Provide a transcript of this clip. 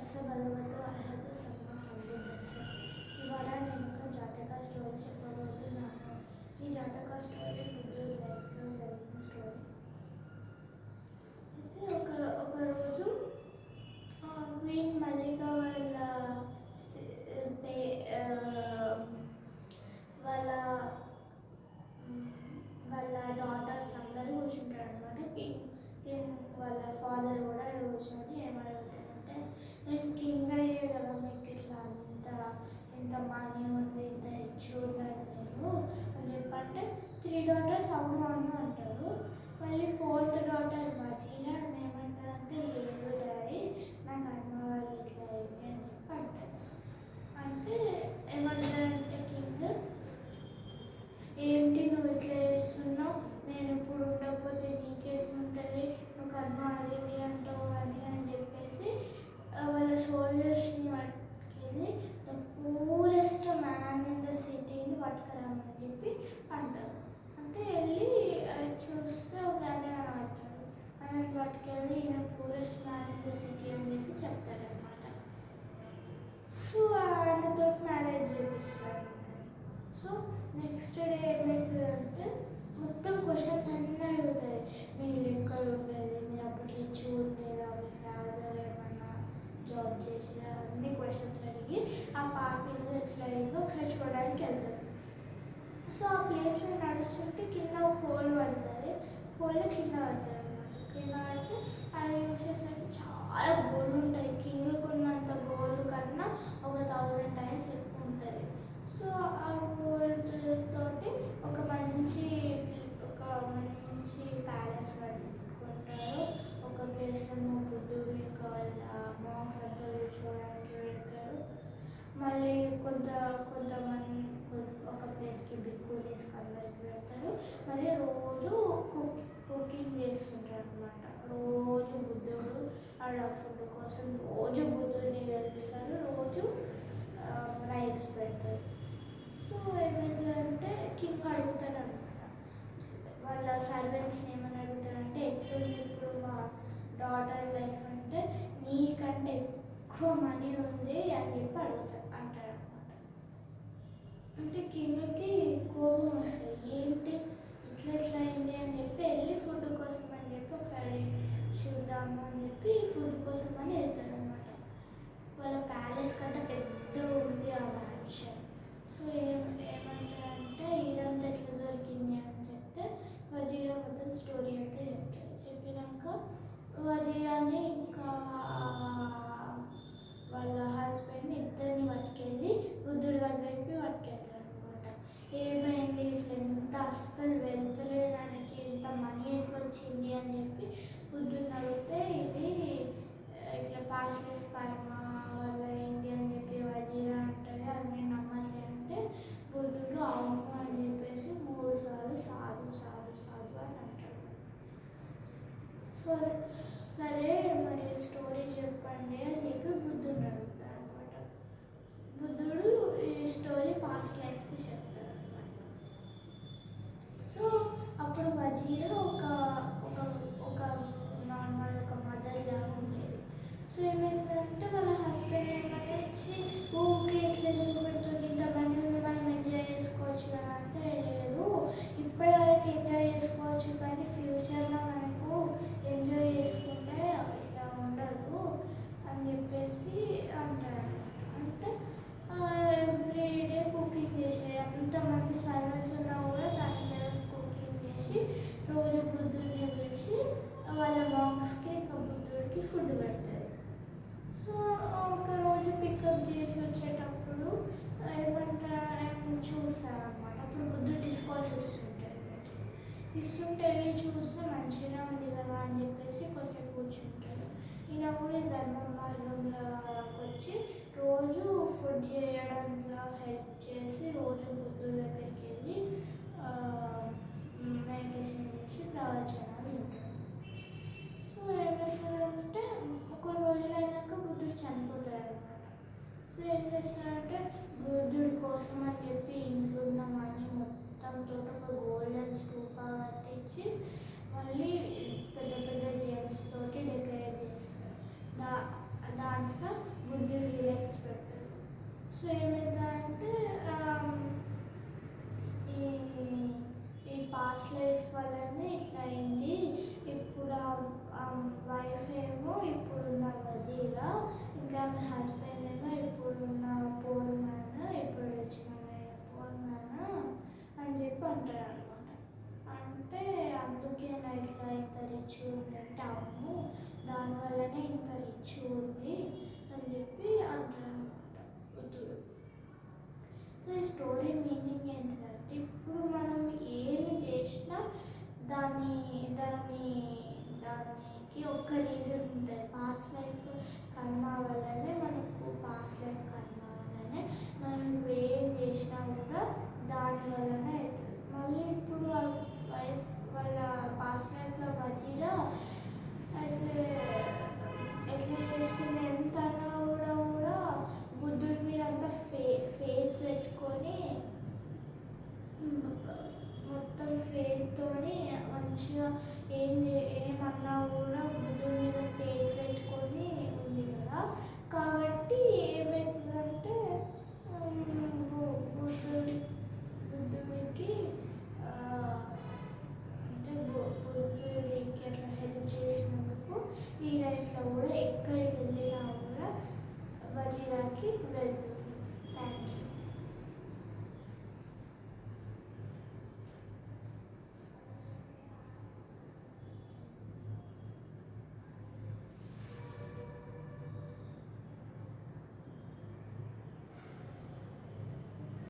తస్య భగవతో అర్హత సర్వ సంబుద్ధస్య. ఇవాళ నేను ఒక జాతక స్టోరీ చెప్పబోతున్నాను. ఈ జాతక స్టోరీ బుద్ధుడి లైఫ్లో జరిగిన స్టోరీ. అయితే ఒకరోజు క్వీన్ మల్లిక వాళ్ళ డాటర్స్ అందరూ కూర్చుంటారు అనమాట. కింగ్ వాళ్ళ ఫాదర్ కూడా కూర్చొని ఏమడుగుతారంటే, నేను కింగ్ అయ్యే కదా, మీకు ఇట్లా ఇంత మనీ ఉంది, ఇంత రిచ్ ఉన్నాను నేను అని చెప్పంటే 3 daughters అవును అవును అంటారు. మళ్ళీ 4th daughter వజీరా అని ఏమంటారంటే, లేదు డాడీ, నాకు అన్న వాళ్ళు ఇట్లా అయింది అని చెప్పి అంటారు. అంటే ఏమంటారంటే కింగ్, ఏంటి నువ్వు ఇట్లా చేస్తున్నావు, నేను ఇప్పుడు ఉండకపోతే నీకేముంటుంది, నువ్వు కర్మ అది అంటావు అని చెప్పేసి వాళ్ళ సోల్జర్స్ని పట్టుకెళ్ళి the poorest man in the సిటీని పట్టుకురామని చెప్పి అంటారు. అంటే వెళ్ళి చూస్తే ఒక ఆయన అంటారు, ఆయన పట్టుకెళ్ళి ఈయన poorest man in the city అని చెప్పి చెప్తారనమాట. సో ఆయనతో మ్యారేజ్ చేపిస్తారు. సో నెక్స్ట్ డే ఏమవుతుందంటే మొత్తం క్వశ్చన్స్ అన్నీ అడుగుతాయి. మీరు ఎక్కడ ఉండేది, మీరు అప్పుడు రిచ్ ఉండేదా, మీ ఫాదర్ ఏమన్నా జాబ్ చేసేదా, అన్ని క్వశ్చన్స్ అడిగి ఆ పార్టీలో ఎట్లా అయిందో ఒకసారి చూడడానికి వెళ్తారు. సో ఆ ప్లేస్లో నడుస్తుంటే కింద ఒక హోల్ పడుతుంది. హోల్లో కింద పడతారు అనమాట. కింద పడితే అది యూజ్ చేసేసరికి చాలా గోల్డ్ ఉంటుంది. కింగ్కి ఉన్నంత గోల్డ్ కన్నా ఒక 1000 times ఎక్కువ ఉంటుంది. సో ఆ గోల్డ్ తోటి ఒక మంచి ప్యాలెస్ కట్టుకుంటారు. ఒక ప్లేస్ ఏమో బుద్ధుడు ఇంకా వాళ్ళ మాంగ్స్ అంతా కూర్చోవడానికి పెడతారు. మళ్ళీ కొంతమంది ఒక ప్లేస్కి బిక్కునీస్కి అందరికి పెడతారు. మళ్ళీ రోజు కుకింగ్ చేస్తుంటారు అనమాట. రోజు బుద్ధుడు ఆడ ఫుడ్ కోసం రోజు బుద్ధుడిని వెలుస్తారు, రోజు రైస్ పెడతారు. సో ఏమవుతుందంటే కింగ్ అడుగుతాడు అనమాట, వాళ్ళ సర్వెంట్స్ని ఏమని అడుగుతారంటే, ఎట్లుంది ఇప్పుడు మా డాటర్ లైఫ్ అంటే, నీకంటే ఎక్కువ మనీ ఉంది అని చెప్పి అంటారు అనమాట. అంటే కింగ్కి కోపం వస్తుంది, ఏంటి ఇట్లా అయింది అని చెప్పి వెళ్ళి ఫుడ్ కోసం అని చెప్పి ఒకసారి చూద్దాము అని చెప్పి ఫుడ్ కోసం అని వెళ్తాడు అనమాట. వాళ్ళ ప్యాలెస్ కంటే పెద్ద ఉంది ఆ మ్యాన్షన్. సో ఏమంటారంటే ఇదంతా ఎట్లా దొరికింది అని చెప్తే వజీరా మొత్తం స్టోరీ అంతా చెప్తారు. చెప్పినాక వజీరాని ఇంకా వాళ్ళ హస్బెండ్ని ఇద్దరిని పట్టుకెళ్ళి బుద్ధుడి దగ్గరికి పట్టుకెళ్తారు అనమాట. ఏమైంది, ఇట్లా ఎంత అస్సలు వెళ్తలేదు, ఆయనకి ఇంత మనీ ఎట్లా వచ్చింది అని చెప్పి బుద్ధుడిని అడిగితే, ఇది ఇట్లా పాస్ట్ లైఫ్ కర్మ వల్ల ఏంటి అని చెప్పి వజీరా అంటారు. అది నేను నమ్మట్లే అంటే బుద్ధుడు అవును అని చెప్పేసి 3 సార్లు సాధు సాధు సాధు అని అంటాడు. సో సరే మరి స్టోరీ చెప్పండి అని చెప్పి బుద్ధుడు అడుగుతాడు అనమాట. బుద్ధుడు ఈ స్టోరీ పాస్ట్ లైఫ్కి చెప్తాడు అనమాట. సో అప్పుడు వజీరా ఒక నార్మల్ ఒక మదర్ లాగా ఉండేది. సో ఏమైందంటే వాళ్ళ హస్బెండ్ ఏమైనా ఇచ్చి ఓకే ఇట్లా ఎందుకు పెడుతుంది, ఇంత మనీ ఉంది మనం ఎంజాయ్ చేసుకోవచ్చు కదా అంటే, లేదు ఇప్పటివరకు ఎంజాయ్ చేసుకోవచ్చు కానీ ఫ్యూచర్లో మనకు ఎంజాయ్ చేసుకుంటే ఇట్లా ఉండదు అని చెప్పేసి అంటారు. అంటే ఎవ్రీడే కుకింగ్ చేసేది, అంతమంది సర్వెంట్స్ ఉన్నా కూడా తన సెల్ఫ్ కుకింగ్ చేసి రోజు బుద్ధుడిని పిలిచి వాళ్ళ మాంగ్స్కి ఇంకా బుద్ధుడికి ఫుడ్ పెడతారు. సో ఒకరోజు పికప్ చేసి వచ్చేటప్పుడు చూస్తారు అనమాట. అప్పుడు బుద్ధుడు డిస్కోర్స్ ఇస్తుంటే వెళ్ళి చూస్తే మంచిగా ఉంది కదా అని చెప్పేసి కొంచెం కూర్చుంటాడు. ఈయన కూడా ధర్మ మార్గంలోకి వచ్చి రోజు ఫుడ్ చేయడంలో హెల్ప్ చేసి రోజు బుద్ధుడి దగ్గరికి వెళ్ళి మెడిటేషన్ చేసి ప్రవచనాలు వింటాడు. సో ఏమవుతుందంటే కొన్ని రోజులు అయినాక బుద్ధుడు చనిపోతాడు అనమాట. సో ఏం చేస్తాడంటే బుద్ధుడి కోసం అని చెప్పి ఇంట్లో ఉన్న మనీ మొత్తం తోటి ఒక గోల్డెన్ స్తూపా కట్టించి మళ్ళీ పెద్ద పెద్ద జెమ్స్ తోటి డెకరేట్ చేస్తారు. దాంట్లో పాస్ట్ లైఫ్ వల్లనే ఇట్లా అయింది. ఇప్పుడు ఆ వైఫ్ ఏమో ఇప్పుడున్న వజీరా, ఇంకా ఆమె హస్బెండ్ ఏమో ఇప్పుడున్న పోల్ మ్యాన్, ఇప్పుడు వచ్చిన పోల్ మ్యాన్ అని చెప్పి అంటారు అనమాట. అంటే అందుకే నా ఇట్లా ఇంత రిచ్ ఉంది అంటే అవును, దానివల్లనే ఇంత రిచ్ ఉంది అని చెప్పి అంటారు అనమాట బుద్ధుడు. సో ఈ స్టోరీ మీనింగ్ ఏంటంటే ఇప్పుడు మనం ఏమి చేసినా దాని దాని దానికి ఒక్క రీజన్ ఉంటుంది. పాస్ట్ లైఫ్ కర్మ వల్లనే మనకు పాస్ట్ లైఫ్ కర్మ వల్లనే మనం ఏం చేసినా కూడా దాని వల్లనే అవుతుంది. మళ్ళీ ఇప్పుడు ఆ వైఫ్ వాళ్ళ పాస్ట్ లైఫ్లో వజీరా అయితే ఎట్లా చేసుకుని ఎంత అన్నా కూడా బుద్ధుడి మీద అంతా ఫేత్ పెట్టుకొని మొత్తం ఫేత్తోని మంచిగా ఏమన్నా కూడా